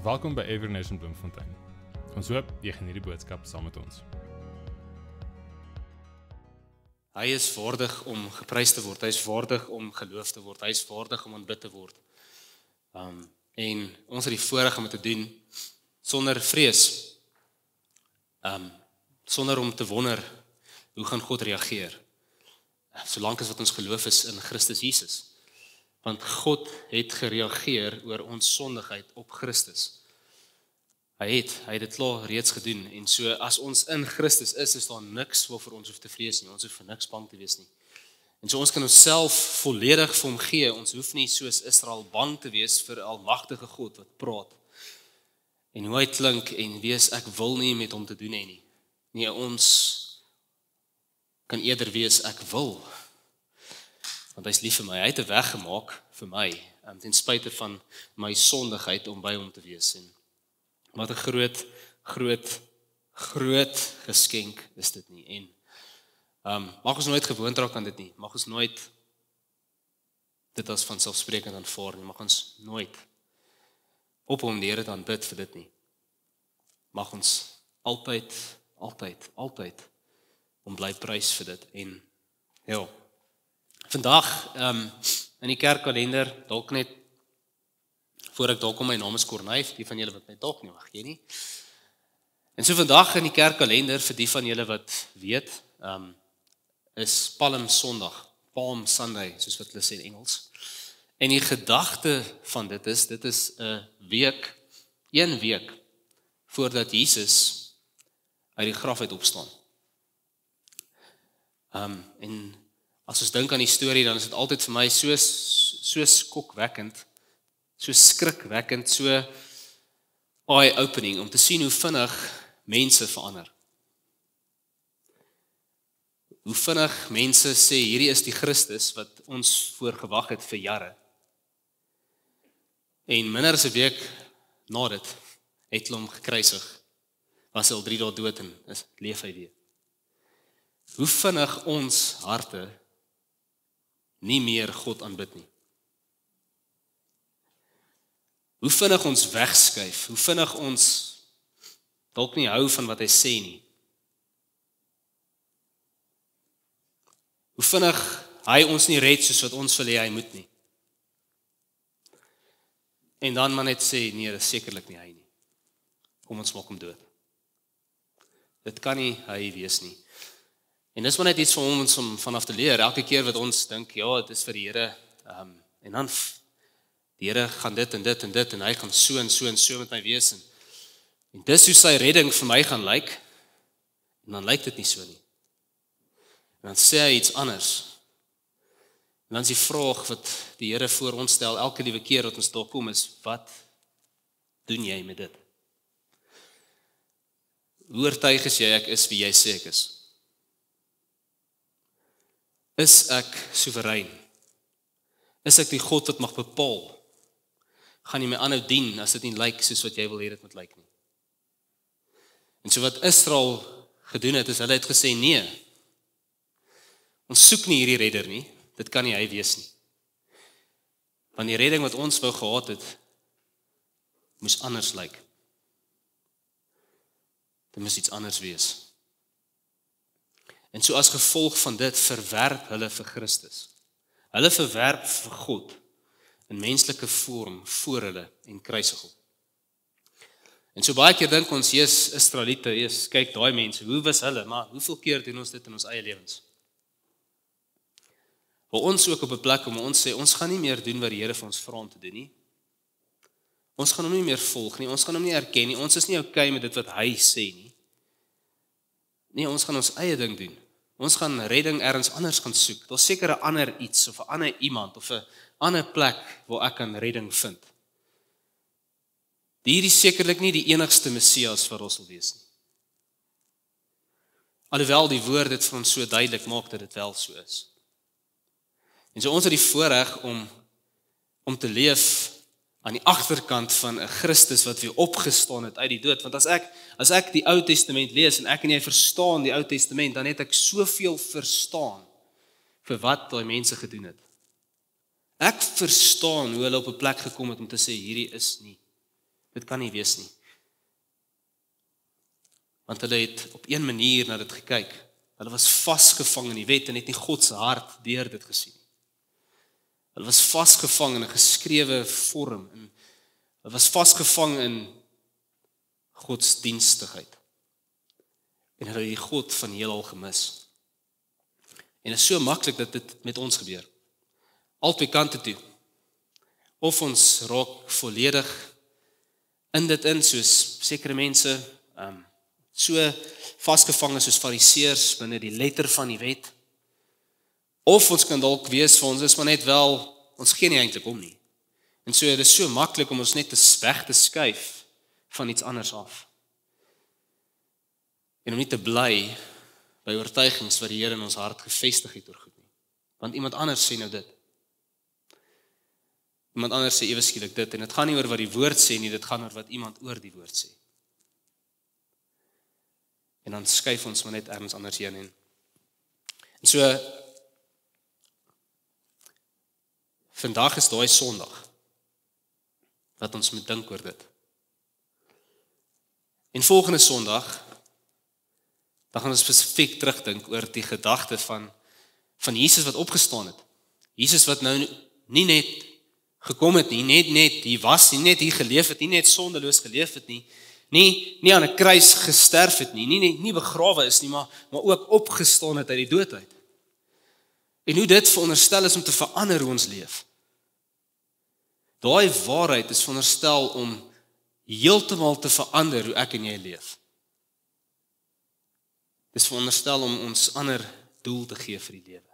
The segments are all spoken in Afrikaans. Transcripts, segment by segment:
Welkom by Every Nation Bloemfontein. Ons hoop jy geniet die boodskap saam met ons. Hy is waardig om geprys te word, hy is waardig om geloof te word, hy is waardig om aanbid te word. En ons het die voorreg om dit te doen sonder vrees. Sonder om te wonder, hoe gaan God reageer? Solank as wat ons geloof is in Christus Jesus. Want God het gereageer oor ons sondigheid op Christus. Hy het dit klaar reeds gedoen, en so as ons in Christus is daar niks waarvoor ons hoef te vrees nie, ons hoef vir niks bang te wees nie. En so ons kan onsself volledig vir hom gee, ons hoef nie soos Israel bang te wees vir 'n almagtige God wat praat. En hoe hy klink en wees, ek wil nie met hom te doen hê nie. Nee, ons kan eerder wees, ek wil. Want hy is lief vir my, hy het 'n weg gemaak vir my, ten spyte van my sondigheid om by hom te wees. En wat 'n groot geskenk is dit nie. En mag ons nooit gewoond raak aan dit nie. Mag ons nooit dit as vanselfsprekend aanvaar nie. Mag ons nooit op hom die Here dan bid vir dit nie. Mag ons altyd om bly prys vir dit. En ja, vandag in die kerkkalender, dalk net voor ek dalk kom, my naam is Corneille, die van julle wat my dalk nie mag gee nie. En so vandag in die kerkkalender, vir die van julle wat weet, is Palm Sondag, Palm Sunday, soos wat hulle sê in Engels. En die gedagte van dit is 'n week voordat Jesus uit die graf uit opstaan. En as ons dink aan die storie, dan is dit altyd vir my so skokwekkend, so skrikwekkend, so eye-opening, om te sien hoe vinnig mense verander. Hoe vinnig mense sê, hierdie is die Christus wat ons voorgewag het vir jare. En minder as 'n week na dit, het hulle hom gekruisig, was hy al 3 dae dood en leef hy weer. Hoe vinnig ons harte nie meer God aanbid nie. Hoe vinnig ons wegskuif, hoe vinnig ons dalk nie hou van wat hy sê nie. Hoe vinnig hy ons nie red soos wat ons wil hê hy moet nie. En dan maar net sê, nee, dit is sekerlik nie hy nie. Kom ons maak hom dood. Dit kan nie hy wees nie. En dis maar net iets vir ons om vanaf te leer. Elke keer wat ons dink, ja, dit is vir die Here, en dan die Here gaan dit en dit en dit, en hy gaan so en so en so met my wees, en dis hoe sy redding vir my gaan lyk, en dan lyk dit nie so nie. En dan sê hy iets anders. En dan is die vraag wat die Here voor ons stel, elke liewe keer wat ons daar kom, is, wat doen jy met dit? Hoe oortuig is jy ek is wie jy sê ek is? Is ek soewerein? Is ek die God wat mag bepaal? Gaan jy my aanhou dien as dit nie lyk soos wat jy wil hê dit moet lyk nie? En so wat Israel gedoen het, is hulle het gesê, nee, ons soek nie hierdie redder nie, dit kan nie hy wees nie. Want die redding wat ons wou gehad het, moes anders lyk. Dit moes iets anders wees. En so as gevolg van dit verwerp hulle vir Christus. Hulle verwerp vir God in menslike vorm voor hulle en kruisig hom. En so baie keer dink ons, Israeliete, kyk daai mense, hoe was hulle? Maar hoeveel keer doen ons dit in ons eie lewens? Waar ons ook op 'n plek om ons sê, ons gaan nie meer doen wat die Here vir ons vra om te doen nie. Ons gaan hom nie meer volg nie, ons gaan hom nie erken nie, ons is nie okay met dit wat hy sê nie. Nee, ons gaan ons eie ding doen. Ons gaan redding ergens anders gaan soek. Daar's seker 'n ander iets, of 'n ander iemand, of 'n ander plek waar ek kan redding vind. Hierdie is sekerlik nie die enigste Messias wat ons sal wees nie. Alhoewel die woord dit vir ons so duidelik maak dat dit wel so is. En so ons het die voorreg om te leef aan die agterkant van 'n Christus wat weer opgestaan het uit die dood. Want as ek die Ou Testament lees en ek en jy verstaan die Ou Testament, dan het ek soveel verstaan vir wat daai mense gedoen het. Ek verstaan hoe hulle op 'n plek gekom het om te sê hierdie is nie Dit kan nie wees nie. Want hulle het op een manier na dit gekyk. Hulle was vasgevang in die wet en het nie God se hart deur dit gesien nie. Hulle was vasgevang in 'n geskrewe vorm en hulle was vasgevang in godsdienstigheid. En hulle het die God van heelal gemis. En dit is so maklik dat dit met ons gebeur. Albei kante toe. Of ons raak volledig in dit in, soos sekere mense, so vasgevang soos fariseërs binne die letter van die wet. Of ons kan dalk wees vir ons is maar net wel, ons gee nie eintlik om nie. En so dit is so maklik om ons net weg te skuif van iets anders af. En om nie te bly by oortuigings wat die Here in ons hart gevestig het oor goed nie. Want iemand anders sê nou dit. Iemand anders sê ewe skielik dit en dit gaan nie oor wat die woord sê nie, dit gaan oor wat iemand oor die woord sê. En dan skuif ons maar net ergens anders heen en so vandag is daai Sondag wat ons moet dink oor dit. En volgende Sondag dan gaan ons spesifiek terugdink oor die gedagte van Jesus wat opgestaan het. Jesus wat nou nie net gekom het nie, net hier was nie, net hier geleef het nie, net sondeloos geleef het nie, nie aan 'n kruis gesterf het nie begrawe is nie, maar ook opgestaan het uit die dood uit. En hoe dit veronderstel is om te verander hoe ons leef. Daai waarheid is veronderstel om heeltemal te verander hoe ek en jy leef. Dit is veronderstel om ons ander doel te gee vir die lewe.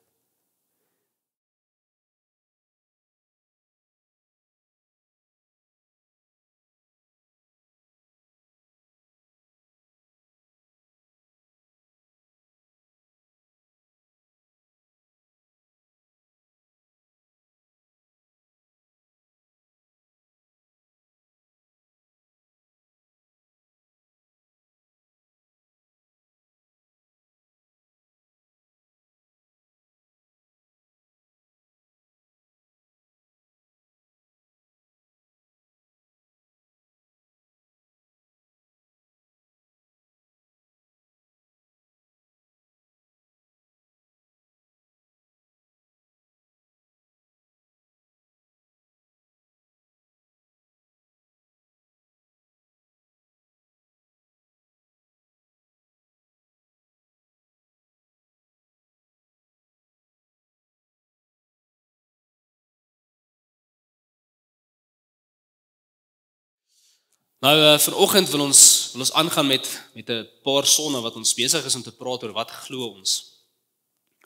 Nou vanoggend wil ons aangaan met 'n paar sonne wat ons besig is om te praat oor wat glo ons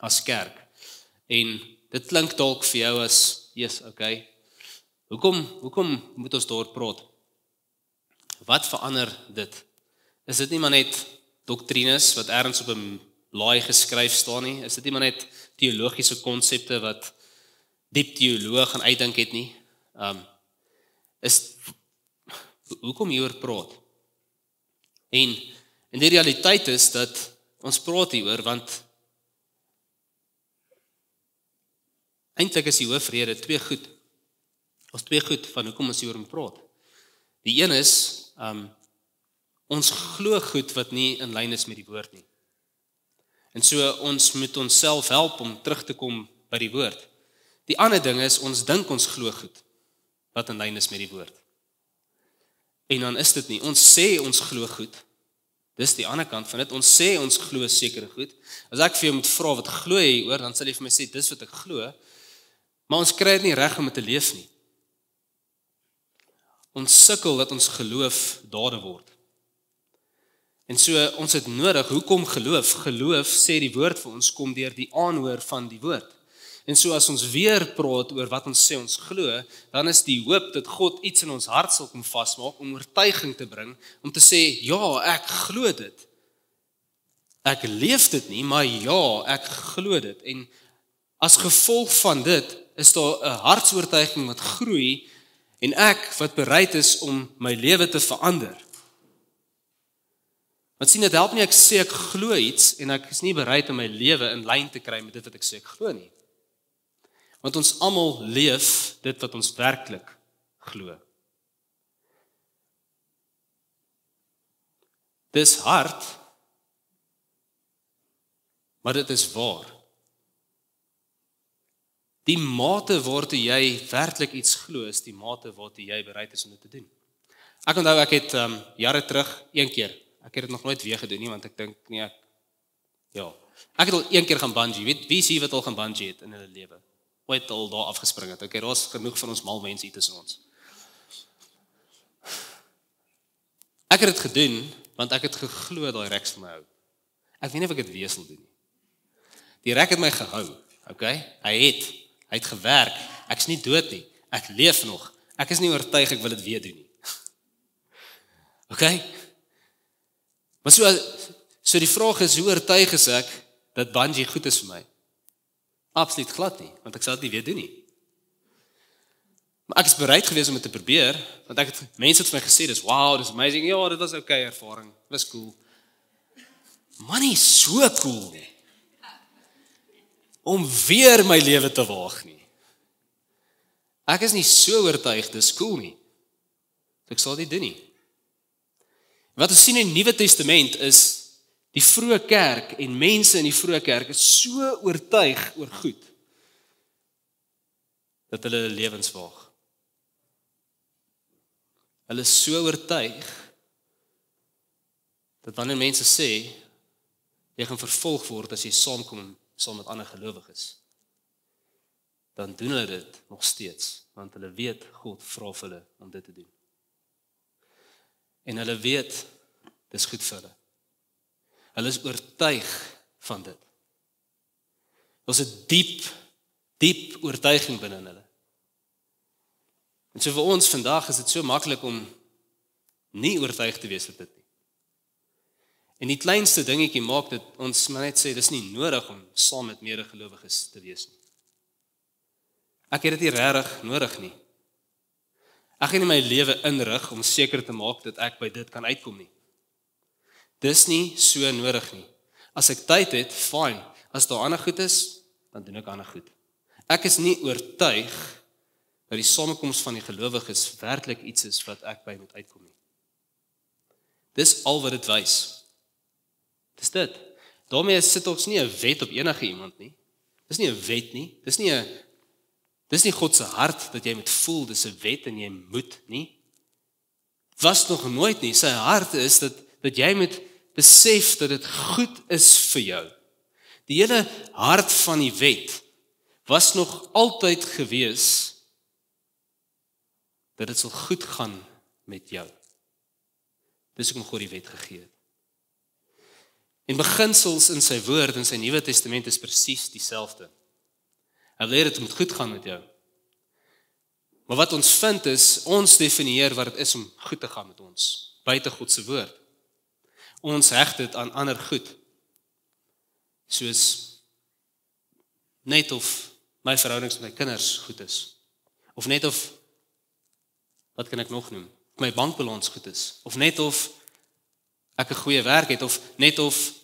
as kerk. En dit klink dalk vir jou as, yes, okay. Hoekom moet ons daaroor praat? Wat verander dit? Is dit nie maar net doktrines wat ergens op 'n blaai geskryf staan nie? Is dit nie maar net teologiese konsepte wat diep teoloog gaan uitdink het nie? Hoekom hieroor praat? En die realiteit is dat ons praat hieroor want eintlik is die hoofrede twee goed van hoekom ons hieroor praat. Die een is ons glo goed wat nie in lyn is met die woord nie. En so ons moet onsself help om terug te kom by die woord. Die ander ding is ons dink ons glo goed wat in lyn is met die woord. En dan is dit nie. Ons sê ons glo goed. Dis die ander kant van dit. Ons sê ons glo sekere goed. As ek vir jou moet vra wat glo jy hieroor, dan sal jy vir my sê dis wat ek glo. Maar ons kry dit nie reg om dit te leef nie. Ons sukkel dat ons geloof dade word. En so ons het nodig, hoekom geloof? Geloof sê die woord vir ons kom deur die aanhoor van die woord. En so as ons weer praat oor wat ons sê ons glo, dan is die hoop dat God iets in ons hart sal kom vasmaak om oortuiging te bring, om te sê, ja, ek glo dit. Ek leef dit nie, maar ja, ek glo dit. En as gevolg van dit, is daar 'n hartsoortuiging wat groei, en ek wat bereid is om my lewe te verander. Want sien, dit help nie ek sê ek glo iets, en ek is nie bereid om my lewe in lyn te kry met dit wat ek sê ek glo nie. Want ons almal leef dit wat ons werklik glo. Dis hard, maar dit is waar. Die mate waartoe jy werklik iets glo, is die mate waartoe jy bereid is om dit te doen. Ek onthou ek het jare terug een keer, ek het dit nog nooit weer gedoen nie, want ek dink nee, ek het al een keer gaan bungee. Wie is hier wat al gaan bungee het in hulle lewe? Ooit al daar afgespring het. Okay, daar's genoeg van ons mal mense hier tussen ons. Ek het dit gedoen, want ek het geglo daai rek vir my hou. Ek weet nie of ek dit weer sal doen nie. Die rek het my gehou, okay? Hy het gewerk. Ek's nie dood nie. Ek leef nog. Ek is nie oortuig ek wil dit weer doen nie. Okay? Maar so die vraag is, hoe oortuig is ek dat bungee goed is vir my? Absoluut glad nie, want ek sal dit nie weer doen nie. Maar ek is bereid gewees om dit te probeer, want ek het mense het vir my gesê, dis wow, dis amazing, ja, dit was okay ervaring, was cool. Man, nie so cool nie. Om weer my lewe te waag nie. Ek is nie so oortuig, dis cool nie. So ek sal dit doen nie. Wat ons sien in die Nuwe Testament is, die vroeë kerk en mense in die vroeë kerk is so oortuig oor goed, dat hulle lewens waag. Hulle is so oortuig, dat wanneer mense sê, jy gaan vervolg word as jy saamkom saam met ander gelowiges, dan doen hulle dit nog steeds, want hulle weet God vra vir hulle om dit te doen. En hulle weet, dis goed vir hulle. Hulle is oortuig van dit. Daar's 'n diep oortuiging binne in hulle. En so vir ons vandag is dit so maklik om nie oortuig te wees van dit nie. En die kleinste dingetjie maak dit ons maar net sê, dis nie nodig om saam met medegelowiges te wees nie. Ek het dit nie regtig nodig nie. Ek gaan nie my lewe inrig om seker te maak dat ek by dit kan uitkom nie. Dis nie so nodig nie. As ek tyd het, fine. As daar ander goed is, dan doen ek ander goed. Ek is nie oortuig dat die samekoms van die gelowiges werklik iets is wat ek by moet uitkom nie. Dis al wat dit wys. Dis dit. Daarmee sit ons nie 'n wet op enige iemand nie. Dis nie 'n wet nie. Dis nie God se hart dat jy moet voel, dis 'n wet en jy moet nie. Was nog nooit nie. Sy hart is dat jy moet besef dat dit goed is vir jou. Die hele hart van die wet was nog altyd gewees dat dit sal goed gaan met jou. Dis hoekom God die wet gegee het. En beginsels in sy woord in sy Nuwe Testament is presies dieselfde. Hy leer dit moet goed gaan met jou. Maar wat ons vind is, ons definieer wat dit is om goed te gaan met ons, buite God se woord. Ons heg dit aan ander goed. Soos net of my verhoudings met my kinders goed is. Of net of, wat kan ek nog noem? My bankbalans goed is. Of net of ek 'n goeie werk het. Of net of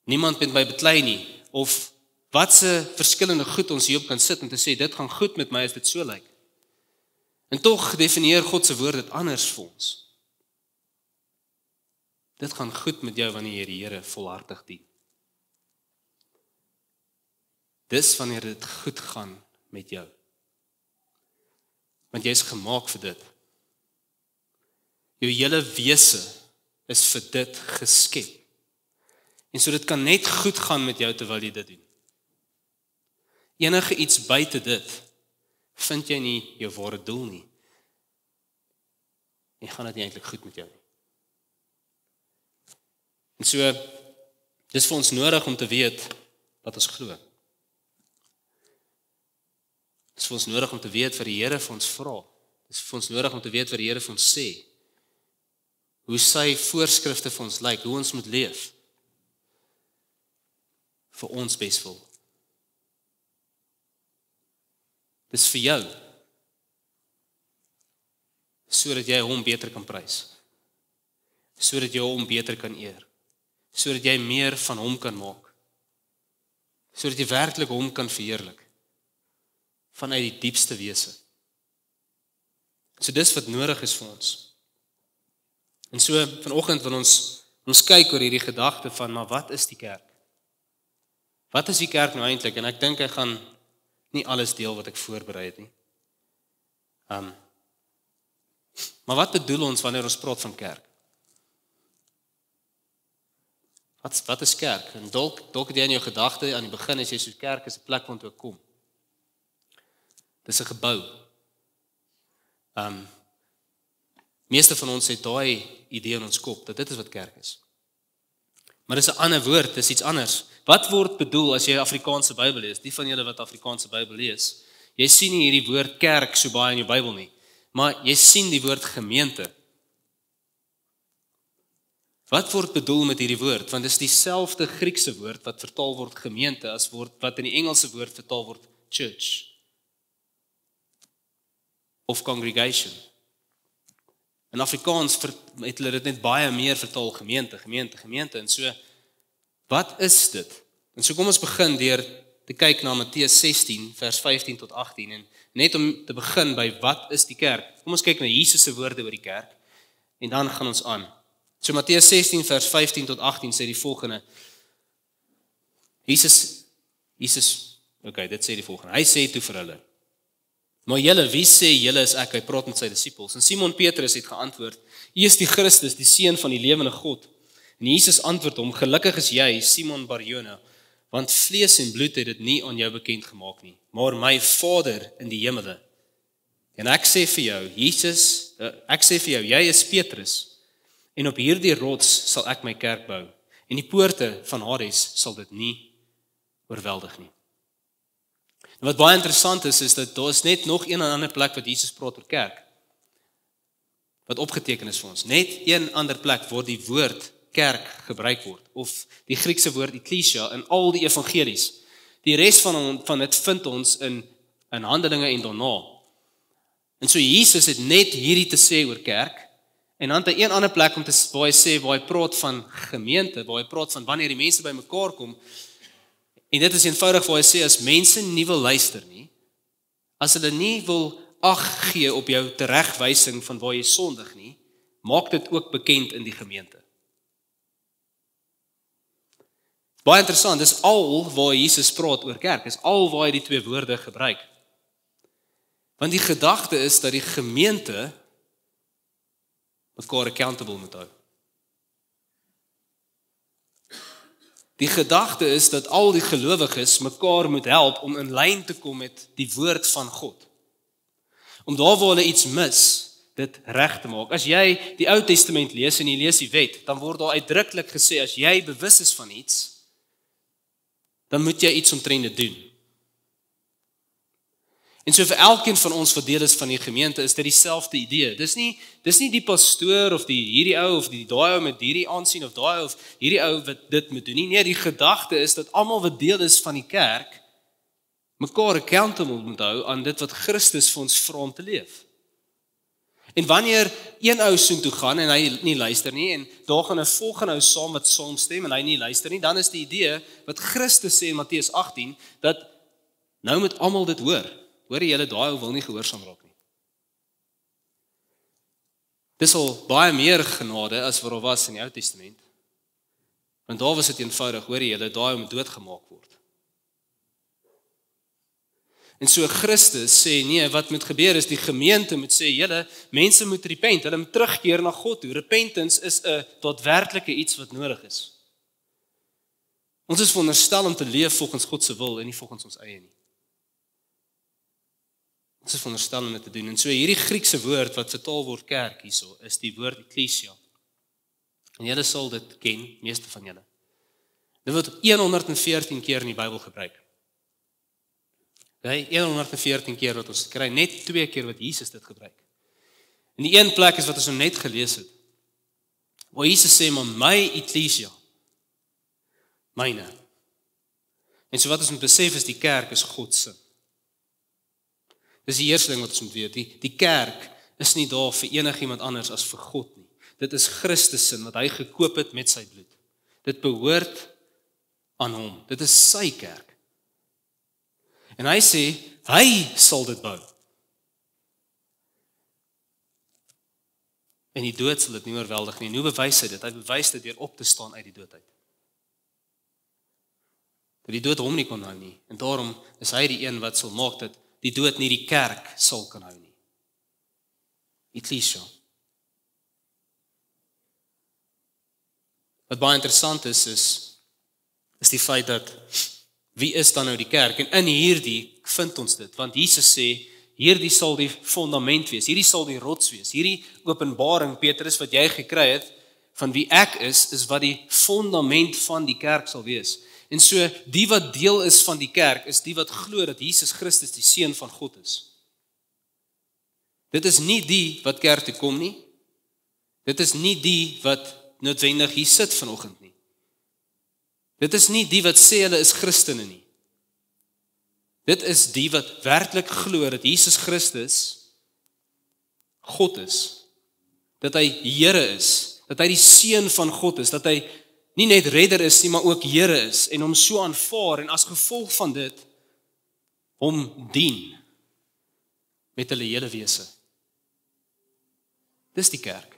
niemand met my beklei nie. Of watse verskillende goed ons hierop kan sit en te sê, dit gaan goed met my as dit so lyk. En tog definieer God se woord dit anders vir ons. Dit gaan goed met jou wanneer jy die Here volhartig dien. Dis wanneer dit goed gaan met jou. Want jy is gemaak vir dit. Jou hele wese is vir dit geskep. En so dit kan net goed gaan met jou terwyl jy dit doen. Enige iets buite dit, vind jy nie jou ware doel nie. En gaan dit nie eintlik goed met jou nie. En so, dis vir ons nodig om te weet wat ons glo. Dis vir ons nodig om te weet wat die Here vir ons vra. Dis vir ons nodig om te weet wat die Here vir ons sê. Hoe sy voorskrifte vir ons lyk, hoe ons moet leef. Vir ons beswil. Dis vir jou. Sodat jy hom beter kan prys. Sodat jy hom beter kan eer. Sodat jy meer van hom kan maak. Sodat jy werklik hom kan verheerlik. Vanuit die diepste wese. So dis wat nodig is vir ons. En so vanoggend wil ons Ons kyk oor hierdie gedagte van, maar wat is die kerk? Wat is die kerk nou eintlik? En ek dink ek gaan nie alles deel wat ek voorberei het nie. Maar wat bedoel ons wanneer ons praat van kerk? Wat is kerk? En dalk het jy in jou gedagte aan die begin as jy so kerk is 'n plek waartoe ek kom. Dis 'n gebou. Meeste van ons het daai idee in ons kop dat dit is wat kerk is. Maar dis 'n ander woord, dis iets anders. Wat word bedoel as jy Afrikaanse Bybel lees? Die van julle wat Afrikaanse Bybel lees, jy sien nie hierdie woord kerk so baie in jou Bybel nie, maar jy sien die woord gemeente. Wat word bedoel met hierdie woord? Want dis dieselfde Griekse woord wat vertaal word gemeente as wat in die Engelse woord vertaal word church of congregation. In Afrikaans het hulle dit net baie meer vertaal gemeente en so, wat is dit? En so kom ons begin deur te kyk na Matteus 16 vers 15 tot 18 en net om te begin by wat is die kerk? Kom ons kyk na Jesus se woorde oor die kerk en dan gaan ons aan. So Matteus 16 vers 15 tot 18 sê die volgende. Jesus, dit sê die volgende. Hy sê toe vir hulle: "Maar julle, wie sê julle is ek?" Hy praat met sy disippels. En Simon Petrus het geantwoord: "U is die Christus, die seun van die lewende God." En Jesus antwoord hom: "Gelukkig is jy, Simon Barjona, want vlees en bloed het dit nie aan jou bekend gemaak nie, maar my Vader in die hemele. En ek sê vir jou, jy is Petrus, en op hierdie rots sal ek my kerk bou, en die poorte van Hades sal dit nie oorweldig nie." En wat baie interessant is dat daar is net nog een ander plek wat Jesus praat oor kerk, wat opgeteken is vir ons. Net een ander plek waar die woord kerk gebruik word, of die Griekse woord ekklesia in al die evangelies. Die res van dit vind ons in Handelinge en daarna. En so Jesus het net hierdie te sê oor kerk, en dan het hy een ander plek waar hy praat van gemeente, waar hy praat van wanneer die mense by mekaar kom, en dit is eenvoudig waar hy sê, as mense nie wil luister nie, as hulle nie wil ag gee op jou teregwysing van waar jy sondig nie, maak dit ook bekend in die gemeente. Baie interessant, dis al waar Jesus praat oor kerk, is al waar hy die twee woorde gebruik. Want die gedagte is dat die gemeente mekaar accountable moet hou. Die gedagte is dat al die gelowiges mekaar moet help om in lyn te kom met die woord van God. Om daar waar hulle iets mis, dit reg te maak. As jy die Ou Testament lees en jy lees die wet, dan word daar uitdruklik gesê, as jy bewus is van iets, dan moet jy iets omtrent dit doen. En so vir elkeen van ons wat deel is van die gemeente, is dit dieselfde idee. Dis nie die pastoor of hierdie ou of daai ou met hierdie aansien of daai of hierdie ou wat dit moet doen nie. Nee, die gedagte is dat almal wat deel is van die kerk mekaar accountable moet hou aan dit wat Christus vir ons vra om te leef. En wanneer een ou soontoe gaan en hy nie luister nie en daar gaan 'n volgende ou saam wat saamstem en hy nie luister nie, dan is die idee wat Christus sê in Matteus 18 dat nou moet almal dit hoor. Hoor jy, julle daai ou wil nie gehoorsaam raak nie. Dis al baie meer genade as wat daar was in die Ou Testament. Want daar was dit eenvoudig, hoor jy, julle daai ou moet doodgemaak word. En so Christus sê, nee, wat moet gebeur is die gemeente moet sê, julle, mense moet repent, hulle moet terugkeer na God toe. Repentance is 'n daadwerklike iets wat nodig is. Ons is veronderstel om te leef volgens God se wil en nie volgens ons eie nie. Ons is veronderstel om dit te doen. En so hierdie Griekse woord wat vertaal word kerk hierso, is die woord ekklesia. En julle sal dit ken, meeste van julle. Dit word 114 keer in die Bybel gebruik. Okay, 114 keer wat ons kry, net 2 keer wat Jesus dit gebruik. En die een plek is wat ons net gelees het. Waar Jesus sê, maar my ekklesia, myne. En so wat ons moet besef is, die kerk is God se. Dis die eerste ding wat ons moet weet. Die kerk is nie daar vir enigiemand anders as vir God nie. Dit is Christus se wat hy gekoop het met sy bloed. Dit behoort aan hom. Dit is sy kerk. En hy sê, hy sal dit bou. En die dood sal dit nie oorweldig nie. En hoe bewys hy dit? Hy bewys dit deur op te staan uit die dood uit. Dat die dood hom nie kon hou nie. En daarom is hy die een wat sal maak dat die dood nie die kerk sal kan hou nie. Ecclesia. Wat baie interessant is die feit dat wie is dan nou die kerk? En in hierdie vind ons dit, want Jesus sê, hierdie sal die fundament wees, hierdie sal die rots wees, hierdie openbaring, Petrus, wat jy gekry het, van wie ek is wat die fundament van die kerk sal wees. En so, die wat deel is van die kerk, is die wat glo dat Jesus Christus die Seun van God is. Dit is nie die wat kerk toe kom nie, dit is nie die wat noodwendig hier sit vanoggend nie. Dit is nie die wat sê hulle is Christene nie. Dit is die wat werklik glo dat Jesus Christus God is, dat hy Here is, dat hy die Seun van God is, dat hy nie net redder is nie, maar ook Here is, en hom so aanvaar, en as gevolg van dit, hom dien, met hulle hele wese. Dis die kerk.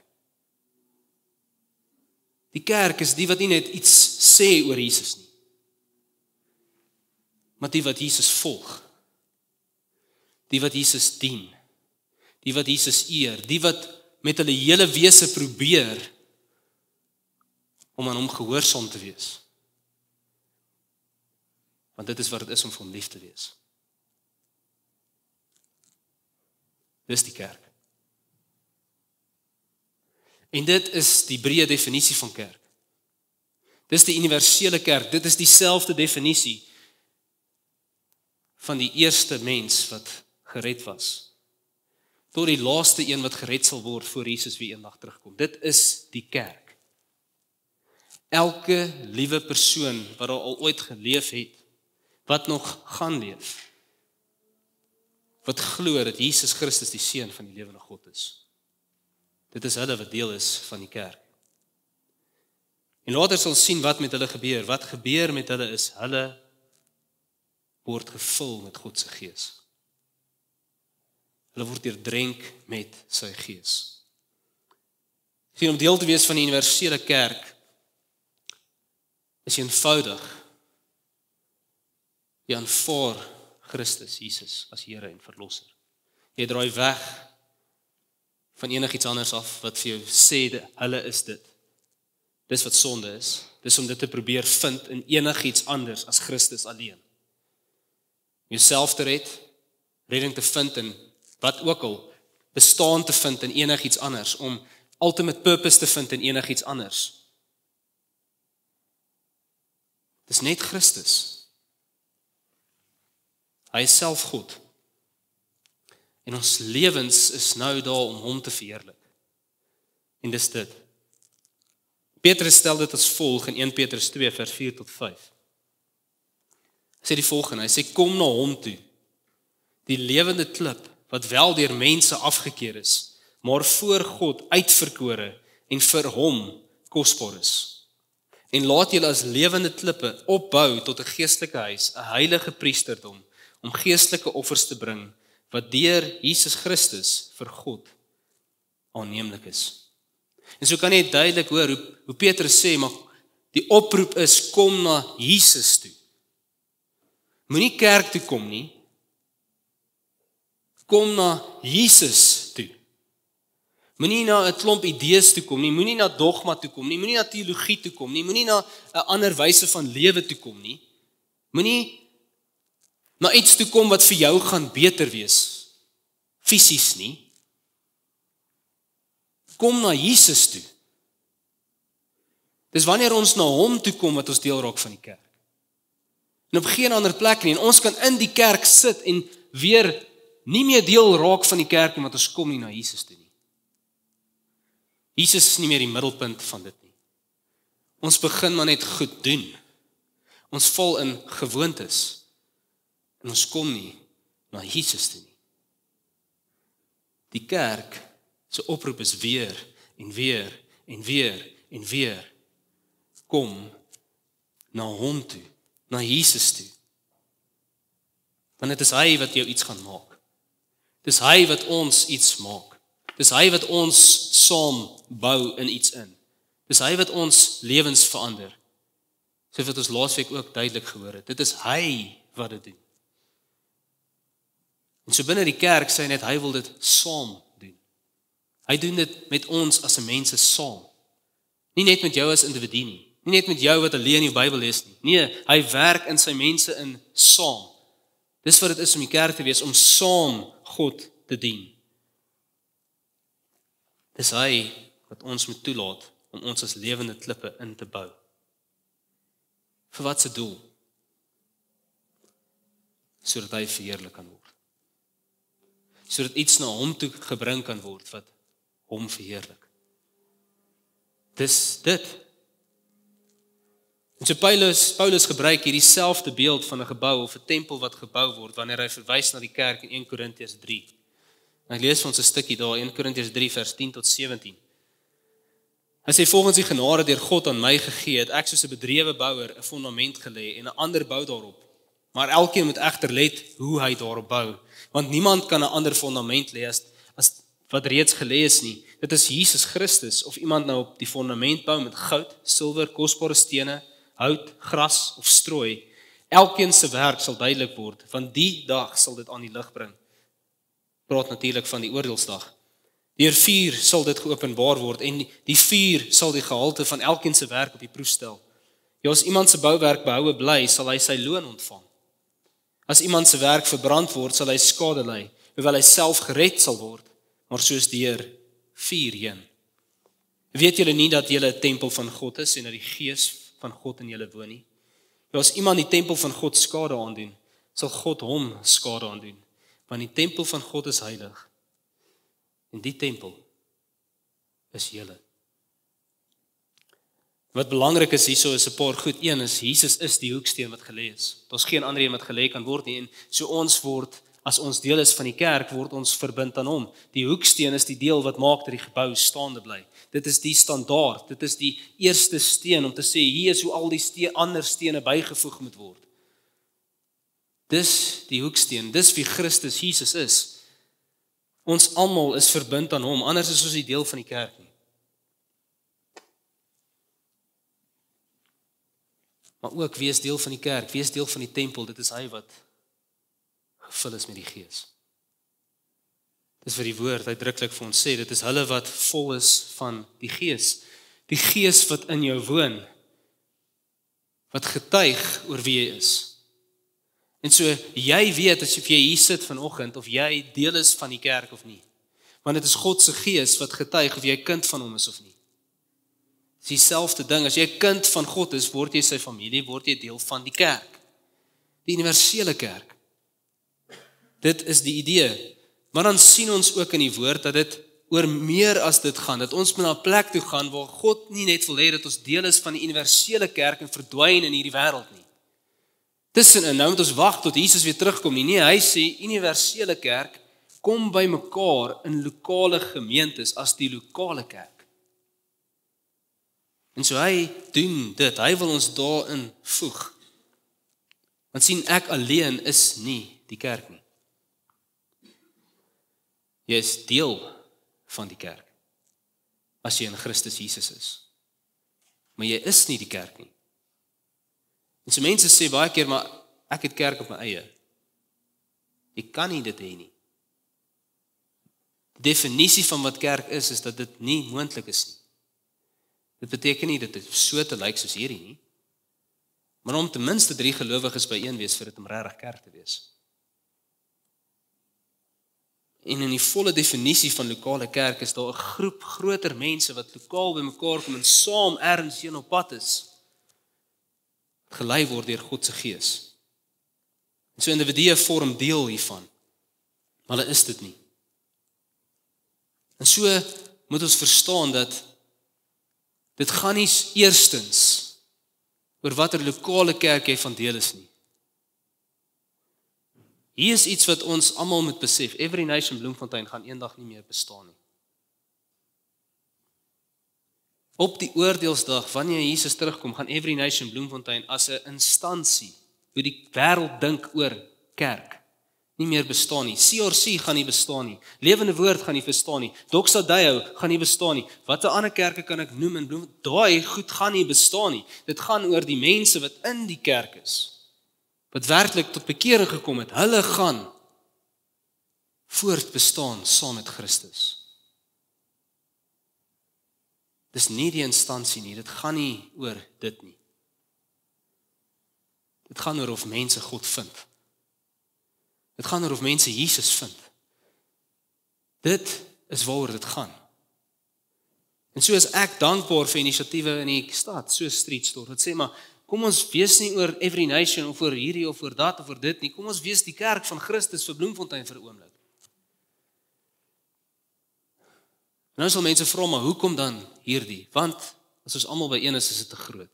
Die kerk is die wat nie net iets sê oor Jesus nie, maar die wat Jesus volg, die wat Jesus dien, die wat Jesus eer, die wat met hulle hele wese probeer om aan hom gehoorsaam te wees. Want dit is wat dit is om vir hom lief te wees. Dis die kerk. En dit is die breë definisie van kerk. Dis die universele kerk, dit is dieselfde definisie van die eerste mens wat gered was, tot die laaste een wat gered sal word voor Jesus weer eendag terugkom. Dit is die kerk. Elke liewe persoon wat al ooit geleef het, wat nog gaan leef, wat glo dat Jesus Christus die Seun van die lewende God is. Dit is hulle wat deel is van die kerk. En later sal sien wat met hulle gebeur. Wat gebeur met hulle is, hulle word gevul met God se Gees. Hulle word deurdrenk met sy Gees. Om deel te wees van die universele kerk, is eenvoudig. Jy aanvaar Christus, Jesus, as Here en Verlosser. Jy draai weg van enigiets anders af wat vir jou sê, hulle is dit. Dis wat sonde is. Dis om dit te probeer vind in enigiets anders as Christus alleen. Jouself te red, redding te vind in wat ook al, bestaan te vind in enigiets anders, om ultimate purpose te vind in enigiets anders. Dis net Christus. Hy is self God. En ons lewens is nou daar om hom te verheerlik. En dis dit. Petrus stel dit as volg in 1 Petrus 2 vers 4 tot 5. Hy sê die volgende, hy sê kom na hom toe, die lewende klip wat wel deur mense afgekeer is, maar voor God uitverkore en vir hom kosbaar is. En laat julle as lewende klippe opbou tot 'n geestelike huis, 'n heilige priesterdom, om geestelike offers te bring wat deur Jesus Christus vir God aanneemlik is. En so kan jy duidelik hoor hoe Petrus sê, maar die oproep is kom na Jesus toe. Moenie kerk toe kom nie. Kom na Jesus toe. Moenie na 'n klomp idees toe kom nie, moenie na dogma toe kom nie, moenie na teologie toe kom nie, moenie na 'n ander wyse van lewe toe kom nie. Moenie na iets toe kom wat vir jou gaan beter wees, fisies nie. Kom na Jesus toe. Dis wanneer ons na hom toe kom wat ons deel raak van die kerk. En op geen ander plek nie, en ons kan in die kerk sit en weer nie meer deel raak van die kerk nie, want ons kom nie na Jesus toe nie. Jesus is nie meer die middelpunt van dit nie. Ons begin maar net goed doen. Ons val in gewoontes. En ons kom nie na Jesus toe nie. Die kerk se oproep is weer en weer en weer en weer. Kom na hom toe, na Jesus toe. Want dit is hy wat jou iets gaan maak. Dis hy wat ons iets maak. Dis hy wat ons saam bou in iets in. Dis hy wat ons lewens verander. So wat ons laasweek ook duidelik gehoor het. Dit is hy wat dit doen. En so binne die kerk sê hy net, hy wil dit saam doen. Hy doen dit met ons as 'n mense saam. Nie net met jou as individu nie. Nie net met jou wat alleen die Bybel lees nie. Nee, hy werk in sy mense in saam. Dis wat dit is om die kerk te wees, om saam God te dien. Dis hy wat ons moet toelaat om ons as lewende klippe in te bou. Vir wat se doel? Sodat hy verheerlik kan word. Sodat iets na hom toe gebring kan word wat hom verheerlik. Dis dit. En so Paulus gebruik hier dieselfde beeld van 'n gebou of 'n tempel wat gebou word wanneer hy verwys na die kerk in 1 Korintiërs 3. En ek lees vir ons 'n stukkie daar, 1 Korintiërs 3 vers 10 tot 17. Hy sê, volgens die genade deur God aan my gegee, het ek soos 'n bedrewe bouer 'n fondament gelê en 'n ander bou daarop. Maar elkeen moet egter let hoe hy daarop bou, want niemand kan 'n ander fondament lê as wat reeds gelê is nie. Dit is Jesus Christus, of iemand nou op die fondament bou met goud, silwer, kosbare stene, hout, gras of strooi. Elkeen se werk sal duidelik word, want die dag sal dit aan die lig bring. Praat natuurlik van die oordeelsdag. Deur vuur sal dit geopenbaar word en die vuur sal die gehalte van elkeen se werk op die proef stel. Ja, as iemand se bouwerk behoue bly, sal hy sy loon ontvang. As iemand se werk verbrand word, sal hy skade ly, hoewel hy self gered sal word, maar soos deur vuur heen. Weet julle nie dat julle 'n tempel van God is en dat die Gees van God in julle woon nie? Ja, as iemand die tempel van God skade aandoen, sal God hom skade aandoen, want die tempel van God is heilig. En die tempel is julle. Wat belangrik is hierso is 'n paar goed. Een is, Jesus is die hoeksteen wat gelê is. Daar's geen ander een wat gelê kan word nie. En so ons word, as ons deel is van die kerk, word ons verbind aan hom. Die hoeksteen is die deel wat maak dat die gebou staande bly. Dit is die standaard. Dit is die eerste steen om te sê, hier is hoe al die ander stene bygevoeg moet word. Dis die hoeksteen. Dis wie Christus Jesus is. Ons almal is verbind aan hom, anders is ons nie deel van die kerk nie. Maar ook wees deel van die kerk, wees deel van die tempel, dit is hy wat gevul is met die Gees. Dis wat die woord uitdruklik vir ons sê, dit is hulle wat vol is van die Gees. Die Gees wat in jou woon, wat getuig oor wie jy is. En so, jy weet as jy hier sit vanoggend, of jy deel is van die kerk of nie. Want dit is God se Gees wat getuig of jy kind van hom is of nie. Dit is dieselfde ding, as jy kind van God is, word jy sy familie, word jy deel van die kerk. Die universele kerk. Dit is die idee. Maar dan sien ons ook in die woord, dat dit oor meer as dit gaan, dat ons moet na 'n plek toe gaan, waar God nie net wil hê dat ons deel is van die universele kerk en verdwyn in hierdie wêreld nie. Tussenin, nou moet ons wag tot Jesus weer terugkom nie. Nee, hy sê, universele kerk, kom by mekaar in lokale gemeentes as die lokale kerk. En so hy doen dit, hy wil ons daarin voeg. Want sien, ek alleen is nie die kerk nie. Jy is deel van die kerk, as jy in Christus Jesus is. Maar jy is nie die kerk nie. En so mense sê baie keer, maar ek het kerk op my eie. Jy kan nie dit hê nie. Die definisie van wat kerk is dat dit nie moontlik is nie. Dit beteken nie dat dit so te lyk soos hierdie nie. Maar om ten minste 3 gelowiges byeen wees vir dit om regtig kerk te wees. En in die volle definisie van lokale kerk is daar 'n groep groter mense wat lokaal bymekaar kom en saam ergens heen op pad is. Gelei word deur God se Gees. En so individue vorm deel hiervan. Maar hulle is dit nie. En so moet ons verstaan dat dit gaan nie eerstens oor watter lokale kerk jy van deel is nie. Hier is iets wat ons almal moet besef. Every Nation Bloemfontein gaan eendag nie meer bestaan nie. Op die oordeelsdag, wanneer Jesus terugkom, gaan Every Nation Bloemfontein as 'n instansie, hoe die wêreld dink oor kerk nie meer bestaan nie. CRC gaan nie bestaan nie. Lewende Woord gaan nie bestaan nie. Doxa Deo gaan nie bestaan nie. Watter ander kerke kan ek noem en bloem? Daai goed gaan nie bestaan nie. Dit gaan oor die mense wat in die kerk is. Wat werklik tot bekering gekom het. Hulle gaan voortbestaan saam met Christus. Dis nie die instansie nie. Dit gaan nie oor dit nie. Dit gaan oor of mense God vind. Dit gaan oor of mense Jesus vind. Dit is waaroor dit gaan. En so is ek dankbaar vir inisiatiewe in die stad, so Street Store. Dit sê maar, kom ons wees nie oor Every Nation of oor hierdie of oor dat of oor dit nie. Kom ons wees die kerk van Christus vir Bloemfontein vir 'n oomblik. En nou sal mense vra, maar hoekom dan hierdie? Want as ons almal by een is dit te groot.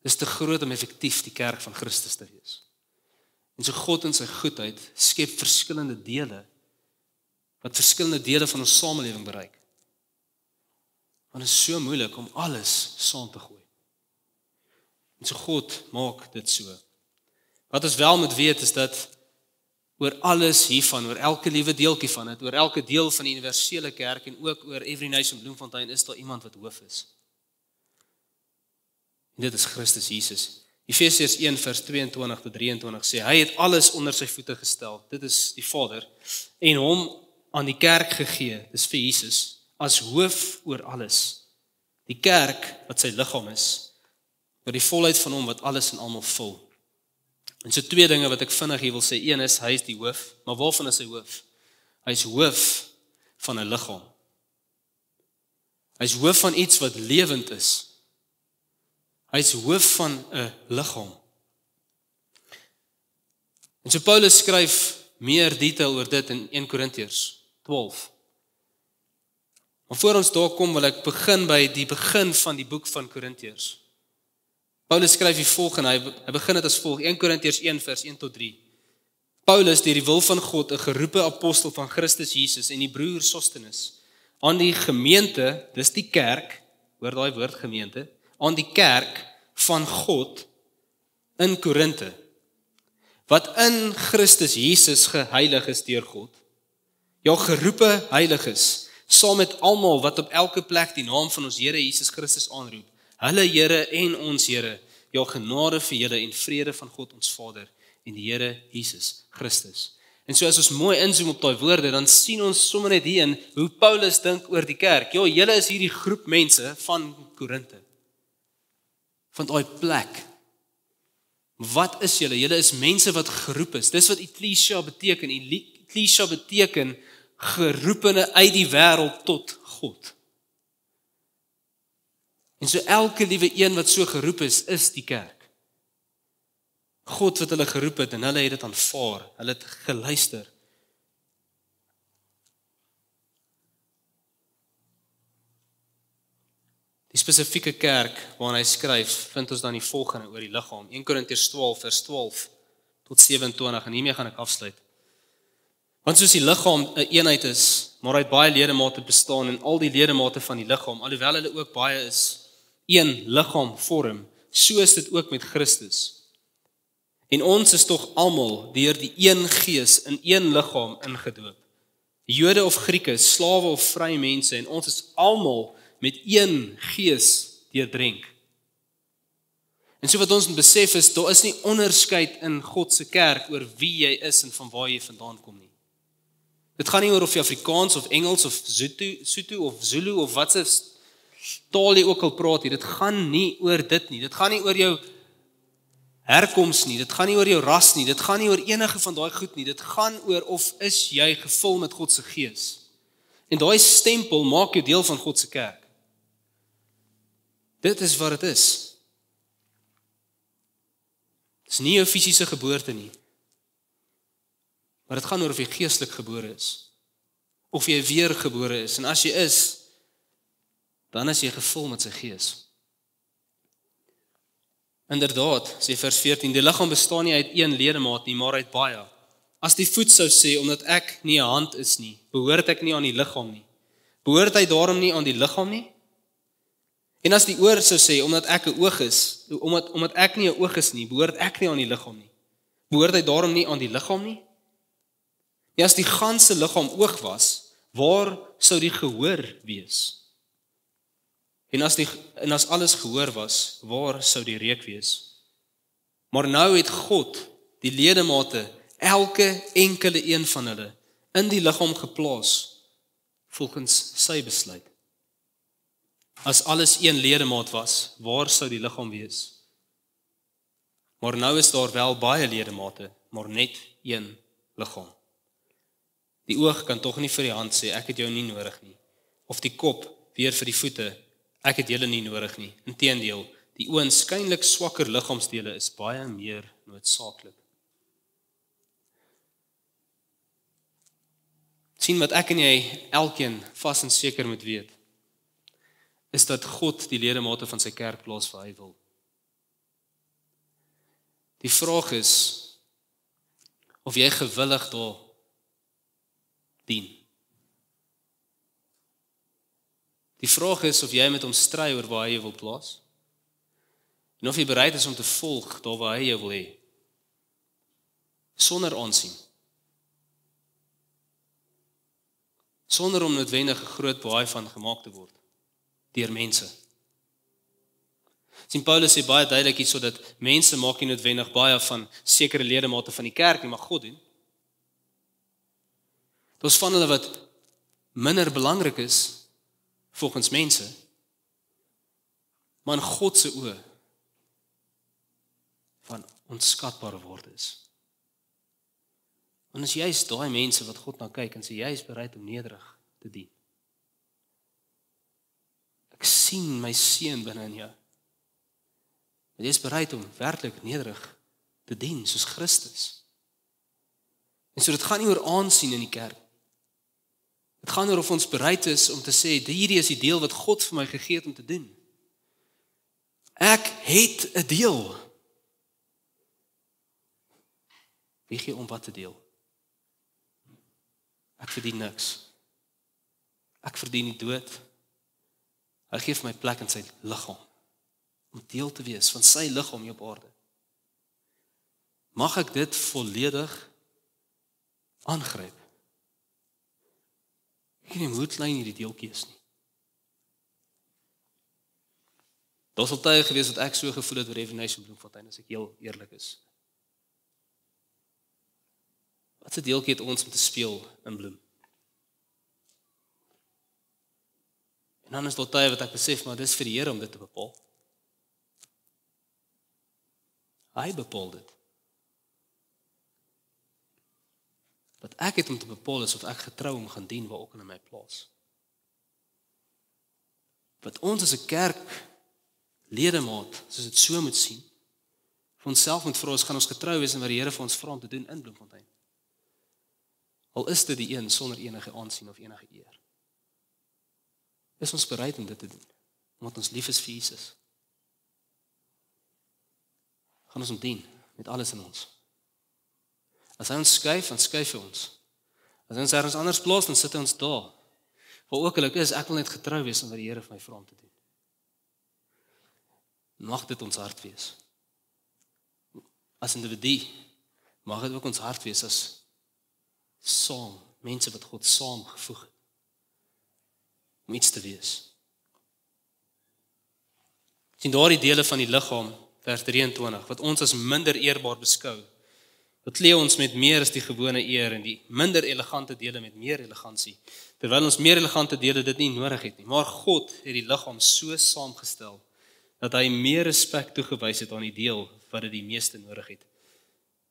Dit is te groot om effektief die kerk van Christus te wees. En so God in sy goedheid skep verskillende dele, wat verskillende dele van ons samelewing bereik. Want dit is so moeilik om alles saam te gooi. En so God maak dit so. Wat ons wel moet weet is dat oor alles hiervan, oor elke liewe deeltjie van dit, oor elke deel van die universele kerk en ook oor Every Nation Bloemfontein is daar iemand wat hoof is. En dit is Christus Jesus. Efesiërs 1 vers 22 tot 23 sê, hy het alles onder sy voete gestel, dit is die Vader, en hom aan die kerk gegee, dis vir Jesus, as hoof oor alles. Die kerk wat sy liggaam is, oor die volheid van hom wat alles en almal vul. En so twee dinge wat ek vinnig hier wil sê, een is, hy is die hoof, maar waarvan is hy hoof? Hy is hoof van 'n liggaam. Hy is hoof van iets wat lewend is. Hy is hoof van 'n liggaam. En so Paulus skryf meer detail oor dit in 1 Korintiërs 12. Maar voor ons daar kom, wil ek begin by die begin van die boek van Korintiërs. Paulus skryf die volgende, hy begin dit as volg, 1 Korintiërs 1 vers 1 tot 3. Paulus, deur die wil van God, 'n geroepe apostel van Christus Jesus en die broer Sostenes, aan die gemeente, dis die kerk, hoor daai woord gemeente, aan die kerk van God in Korinthe, wat in Christus Jesus geheilig is deur God, ja geroepe heiliges, saam met almal wat op elke plek die naam van ons Here Jesus Christus aanroep, hulle Here en ons Here, ja genade vir julle en vrede van God ons Vader en die Here Jesus Christus. En so as ons mooi inzoom op daai woorde, dan sien ons sommer net hier in hoe Paulus dink oor die kerk. Ja, julle is hierdie groep mense van Korinthe. Van daai plek. Wat is julle? Julle is mense wat geroep is. Dis wat Ekklesia beteken. Ekklesia beteken geroepene uit die wêreld tot God. En so elke liewe een wat so geroep is die kerk. God wat hulle geroep het en hulle het dit aanvaar. Hulle het geluister. Die spesifieke kerk waarna hy skryf, vind ons dan die volgende oor die liggaam. 1 Korintiërs 12 vers 12 tot 27 en hiermee gaan ek afsluit. Want soos die liggaam 'n eenheid is, maar hy het baie ledemate bestaan en al die ledemate van die liggaam, alhoewel hulle ook baie is, een liggaam vorm, so is dit ook met Christus. En ons is tog almal deur die een gees in een liggaam ingedoop. Jode of Grieke, slawe of vrye mense, en ons is almal met een gees deurdrenk. En so wat ons moet besef is, daar is nie onderskeid in God se kerk oor wie jy is en van waar jy vandaan kom nie. Dit gaan nie oor of jy Afrikaans of Engels of Sotho of Zulu of wat se taal jy ook al praat nie. Dit gaan nie oor dit nie. Dit gaan nie oor jou herkoms nie. Dit gaan nie oor jou ras nie. Dit gaan nie oor enige van daai goed nie. Dit gaan oor of is jy gevul met God se gees. En daai stempel maak jou deel van God se kerk. Dit is wat dit is. Dit is nie jou fisiese geboorte nie. Maar dit gaan oor of jy geestelik gebore is. Of jy weergebore is. En as jy is, dan is jy gevul met sy gees. Inderdaad, sê vers 14, die liggaam bestaan nie uit een ledemaat nie, maar uit baie. As die voet sou sê, omdat ek nie 'n hand is nie, behoort ek nie aan die liggaam nie. Behoort hy daarom nie aan die liggaam nie? En as die oor sou sê, omdat ek 'n oog is, omdat ek nie 'n oog is nie, behoort ek nie aan die liggaam nie. Behoort hy daarom nie aan die liggaam nie? Ja, as die ganse liggaam oog was, waar sou die gehoor wees? En as alles gehoor was, waar sou die reuk wees? Maar nou het God die ledemate, elke enkele een van hulle, in die liggaam geplaas, volgens sy besluit. As alles een ledemaat was, waar sou die liggaam wees? Maar nou is daar wel baie ledemate, maar net een liggaam. Die oog kan tog nie vir die hand sê, ek het jou nie nodig nie. Of die kop weer vir die voete, ek het julle nie nodig nie. Inteendeel, die oënskynlik swakker liggaamsdele is baie meer noodsaaklik. Sien wat ek en jy elkeen vas en seker moet weet, is dat God die ledemate van sy kerk plaas waar hy wil. Die vraag is, of jy gewillig daar dien. Die vraag is of jy met hom stry oor waar hy jou wil plaas, en of jy bereid is om te volg daar waar hy jou wil hê, sonder aansien. Sonder om noodwendig 'n groot baai van gemaak te word deur mense. Sien Paulus sê baie duidelik hierso dat mense maak nie noodwendig baie van sekere ledemate van die kerk nie, maar God doen. Daar's van hulle wat minder belangrik is volgens mense, maar in God se oë van onskatbare waarde is. En as jy is daai mense wat God na kyk en sê jy is bereid om nederig te dien. Ek sien my seun binne in jou. Jy is bereid om werklik nederig te dien soos Christus. En so dit gaan nie oor aansien in die kerk. Dit gaan oor of ons bereid is om te sê hierdie is die deel wat God vir my gegee het om te doen. Ek het 'n deel. Wie gee om wat te deel? Ek verdien niks. Ek verdien die dood. Hy gee vir my plek in sy liggaam om deel te wees van sy liggaam hier op aarde. Mag ek dit volledig aangryp? Ek weet nie hoe klein hierdie deeltjie is nie. Daar's al tye gewees wat ek so gevoel het oor Evanation Bloemfontein, as ek heel eerlik is. Wat 'n deeltjie het ons om te speel in Bloem? En dan is daar tye wat ek besef, maar dis vir die Here om dit te bepaal. Hy bepaal dit. Wat ek het om te bepaal is of ek getrou om gaan dien waar ook in my plaas. Wat ons as 'n kerk ledemaat, soos dit so moet sien, vir onsself moet vra, gaan ons getrou wees in wat die Here vir ons vra om te doen in Bloemfontein. Al is dit die een sonder enige aansien of enige eer. Is ons bereid om dit te doen, omdat ons lief is vir Jesus? Gaan ons hom dien met alles in ons. As hy ons skuif, dan skuif hy ons. As hy ons ergens anders plaas, dan sit hy ons daar. Waar ook al ek is, ek wil net getrou wees aan wat die Here vir my vra om te doen. Mag dit ons hart wees. As individu, mag dit ook ons hart wees as saam, mense wat God saam gevoeg het, om iets te wees. Sien daardie dele van die liggaam, vers 23, wat ons as minder eerbaar beskou, wat klee ons met meer as die gewone eer en die minder elegante dele met meer elegansie, terwyl ons meer elegante dele dit nie nodig het nie. Maar God het die liggaam so saamgestel, dat hy meer respek toegewys het aan die deel wat dit die meeste nodig het,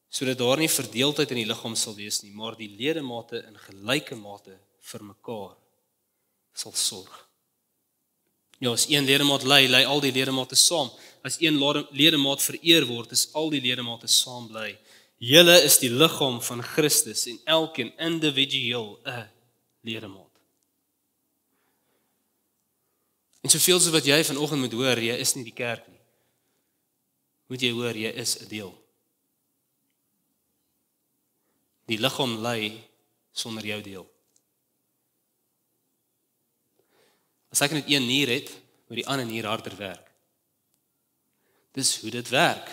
sodat daar nie verdeeldheid in die liggaam sal wees nie, maar die ledemate in gelyke mate vir mekaar sal sorg. Ja, as een ledemaat ly al die ledemate saam. As een ledemaat vereer word, is al die ledemate saam bly. Julle is die liggaam van Christus en elkeen individueel 'n ledemaat. En soveel soos wat jy vanoggend moet hoor, jy is nie die kerk nie. Moet jy hoor, jy is 'n deel. Die liggaam ly sonder jou deel. As ek net een nier het, moet die ander nier harder werk. Dis hoe dit werk.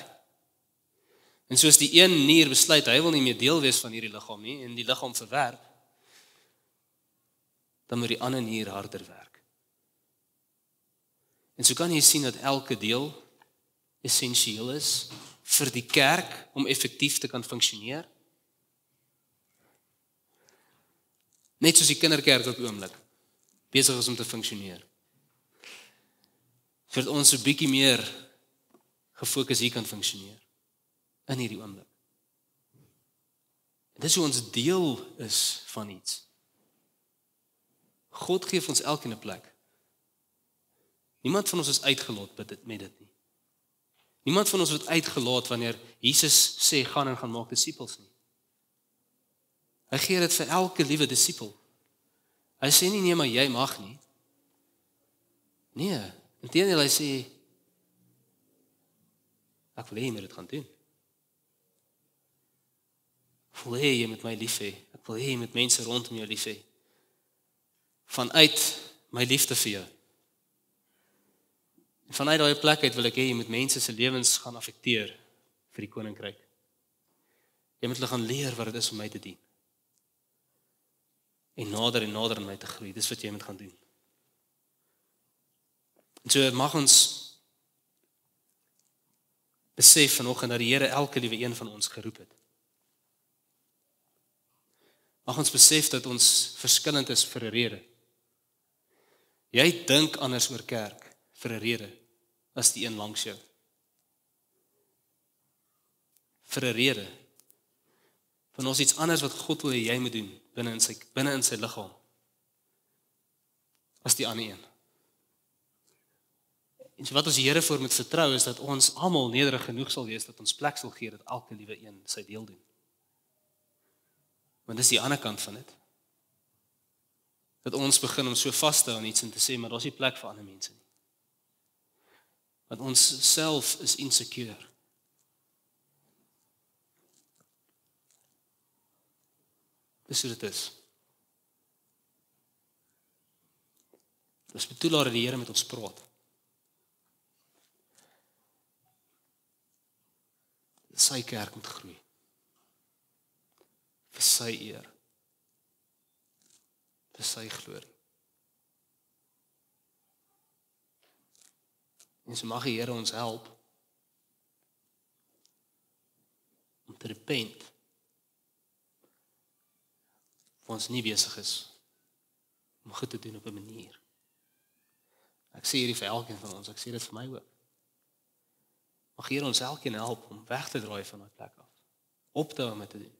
En soos die een nier besluit, hy wil nie meer deel wees van hierdie liggaam nie, en die liggaam verwerp, dan moet die ander nier harder werk. En so kan jy sien dat elke deel essensieel is vir die kerk om effektief te kan funksioneer. Net soos die kinderkerk op die oomblik besig is om te funksioneer. Vir ons 'n bietjie meer gefokus hier kan funksioneer in hierdie oomblik. Dit is hoe ons deel is van iets. God gee vir ons elkeen 'n plek. Niemand van ons is uitgelot met dit nie. Niemand van ons word uitgelaat wanneer Jesus sê gaan en gaan maak disippels nie. Hy gee dit vir elke liewe disipel. Hy sê nie nee, maar jy mag nie. Nee, inteendeel hy sê ek wil hê jy moet dit gaan doen. Ek wil hê jy moet my lief hê. Ek wil hê jy moet mense rondom jou lief hê. Vanuit my liefde vir jou. En vanuit daai plek uit wil ek hê jy moet mense se lewens gaan affekteer vir die koninkryk. Jy moet hulle gaan leer wat dit is om my te dien. En nader aan my te groei. Dis wat jy moet gaan doen. En so mag ons besef vanoggend dat die Here elke liewe een van ons geroep het. Mag ons besef dat ons verskillend is vir 'n rede. Jy dink anders oor kerk vir 'n rede as die een langs jou. Vir 'n rede. Van ons iets anders wat God wil hê jy moet doen binne in sy liggaam as die ander een. En so wat ons die Here voor moet vertrou is dat ons almal nederig genoeg sal wees dat ons plek sal gee dat elke liewe een sy deel doen. Want dis die ander kant van dit. Dat ons begin om so vas te hou aan iets en te sê maar daar's nie plek vir ander mense nie. Want ons self is insecure. Dis hoe dit is. Dis bedoel dat die Here met ons praat. Sy kerk moet groei. Vir sy eer. Vir sy glorie. En so mag die Here ons help om te repent. Waar ons nie besig is om goed te doen op 'n manier. Ek sê hierdie vir elkeen van ons, ek sê dit vir my ook. Mag Here ons elkeen help om weg te draai van daai plek af. Op te hou met te doen.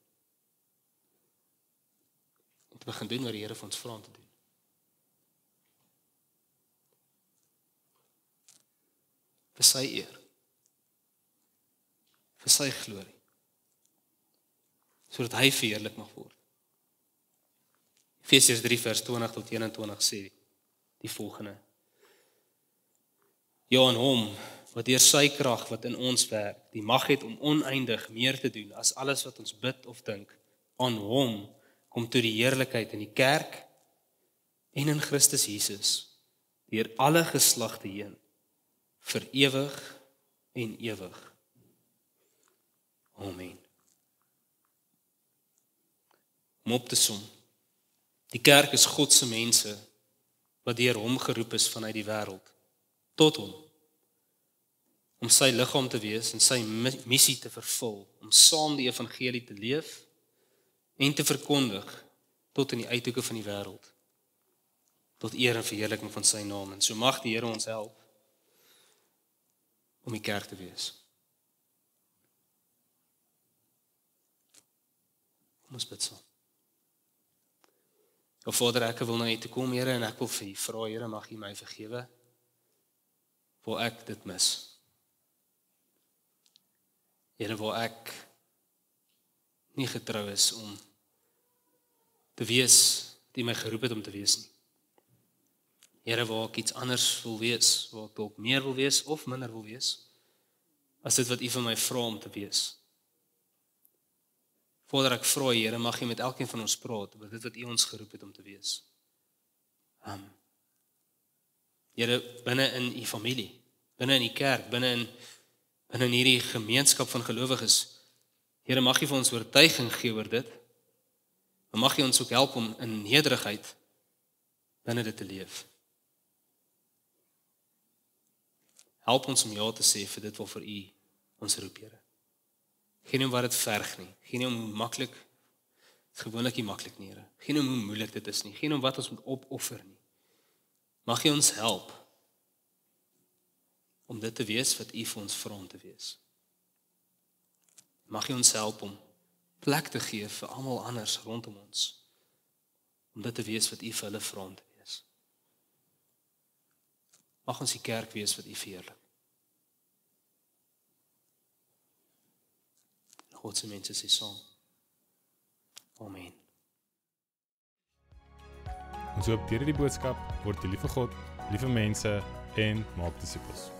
Om te begin doen wat die Here vir ons vra om te doen. Vir sy eer. Vir sy glorie. Sodat hy verheerlik mag word. Efesiërs 3 vers 20 tot 21 sê die volgende. Ja, en hom wat deur sy krag wat in ons werk, die mag het om oneindig meer te doen as alles wat ons bid of dink. Aan hom kom toe die heerlikheid in die kerk en in Christus Jesus deur alle geslagte heen vir ewig en ewig. Amen. Om op te som. Die kerk is God se mense wat deur hom geroep is vanuit die wêreld tot hom. Om sy liggaam te wees en sy missie te vervul, om saam die evangelie te leef en te verkondig tot in die uithoeke van die wêreld. Tot eer en verheerliking van sy naam. En so mag die Here ons help om die kerk te wees. Kom ons bid saam. O Vader, ek wil na U toe kom, Here, en ek wil vir U vra, Here, mag U my vergewe waar ek dit mis. Here, waar ek nie getrou is om te wees wat U my geroep het om te wees nie. Here, waar ek iets anders wil wees, waar ek dalk meer wil wees of minder wil wees, as dit wat U van my vra om te wees. Vader, ek vra, Here, mag U met elkeen van ons praat oor dit wat U ons geroep het om te wees. Here, binne in U familie, binne in die kerk, binne in hierdie gemeenskap van gelowiges, Here, mag U vir ons oortuiging gee oor dit. Maar mag U ons ook help om in nederigheid binne dit te leef. Help ons om ja te sê vir dit waarvoor U ons roep, Here. Geen om wat dit verg nie. Geen om hoe maklik, het is gewoonlik nie maklik nie, Here. Geen om hoe moeilik dit is nie. Geen om wat ons moet opoffer nie. Mag U ons help om dit te wees wat U vir ons vra om te wees. Mag U ons help om plek te gee vir almal anders rondom ons, om dit te wees wat U vir hulle vra om te wees. Mag ons die kerk wees wat U verheerlik. God se mense sê saam. Amen. Ons hoop deur hierdie boodskap word jy lief vir God, lief vir mense en maak disippels.